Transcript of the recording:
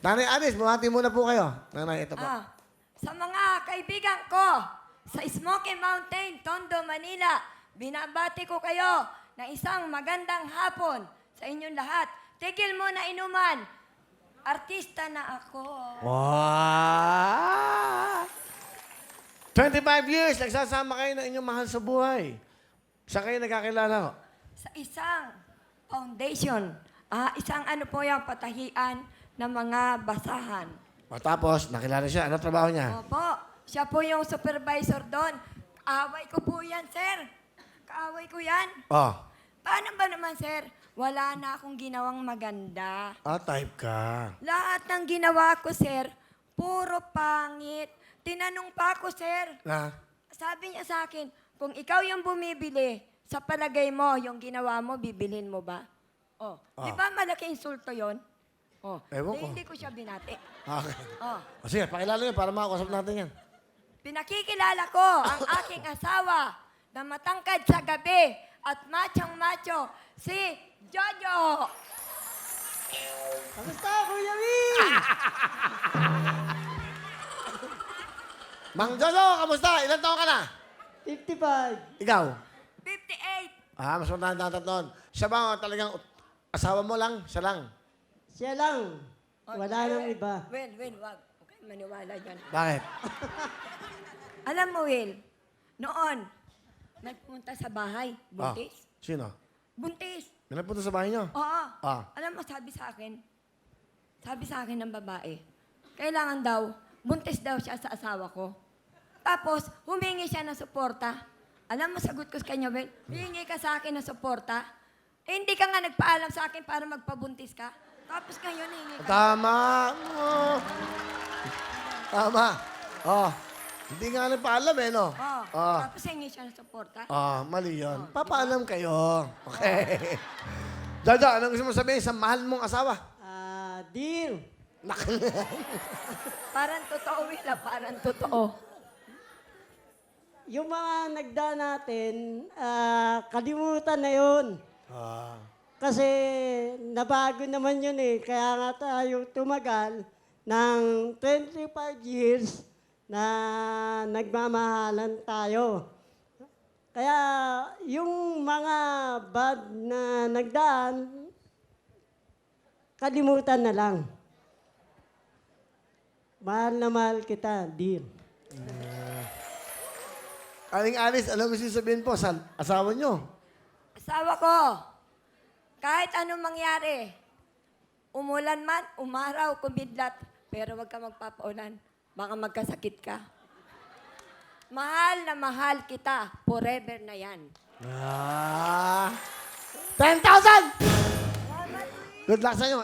Nanay Alice, bumati muna po kayo. Nanay, ito po. Sa mga kaibigan ko sa Smoky Mountain, Tondo, Manila, binabati ko kayo ng isang magandang hapon sa inyong lahat. Tigil mo na inuman. Artista na ako. Wow! 25 years, nagsasama kayo ng inyong mahal sa buhay. Saan kayo nagkakilala? Sa isang foundation. Isang ano po yung patahian ng mga basahan. O tapos, nakilala siya. Ano trabaho niya? Opo, siya po yung supervisor doon. Kaaway ko po yan, sir. Kaaway ko yan. Oh. Paano ba naman, sir? Wala na akong ginawang maganda. Type ka. Lahat ng ginawa ko, sir, puro pangit. Tinanong pa ako, sir. Na? Sabi niya sa akin, kung ikaw yung bumibili, sa palagay mo, yung ginawa mo, bibilhin mo ba? Oh. Di ba malaki insulto yon? Oh. Ewan ko. Hindi ko siya binati. Okay. Oh. O sige, pakilala niyo para makakusap natin yan. Pinakikilala ko ang aking asawa na matangkad sa gabi at machong-macho, si Jojo. Kamusta, Kuya Will? Mang Jojo, kamusta? Ilan taon ka na? 55. Ikaw? 58. Mas matanda taon. Siya ba talagang asawa mo lang? Siya lang? Siya lang. Wala nang iba. Will, wag. Okay, maniwala dyan. Bakit? Alam mo, Will, noon, nagpunta sa bahay, buntis. Sino? Buntis. May nagpunta sa bahay niyo? Oo. Ah. Alam mo, sabi sa akin ng babae, kailangan daw, buntis daw siya sa asawa ko. Tapos, humingi siya ng suporta. Alam mo, sagot ko sa kanya, Will, humingi ka sa akin ng suporta. Hindi ka nga nagpaalam sa akin para magpabuntis ka. Tapos ngayon, hingi ka. Tama. Tama. Hindi nga nagpaalam eh, no? Tapos hingi siya ng suporta. Mali yun. Papaalam kayo. Okay. Jojo, anong gusto mo sabihin sa mahal mong asawa? Dear. Parang totoo, Will, parang totoo. Yung mga nagdaan natin, kalimutan na yun. Kasi nabago naman yun eh. Kaya nga tayo tumagal ng 25 years na nagmamahalan tayo. Kaya yung mga bad na nagdaan, kalimutan na lang. Mahal na mahal kita, dear. Aling Alice, alam mo sabihin po sa asawa niyo? Asawa ko, kahit anong mangyari, umulan man, umaraw, kumidlat, pero huwag ka magpapaulan. Baka magkasakit ka. Mahal na mahal kita. Forever na yan. 10,000! Good luck sa inyo.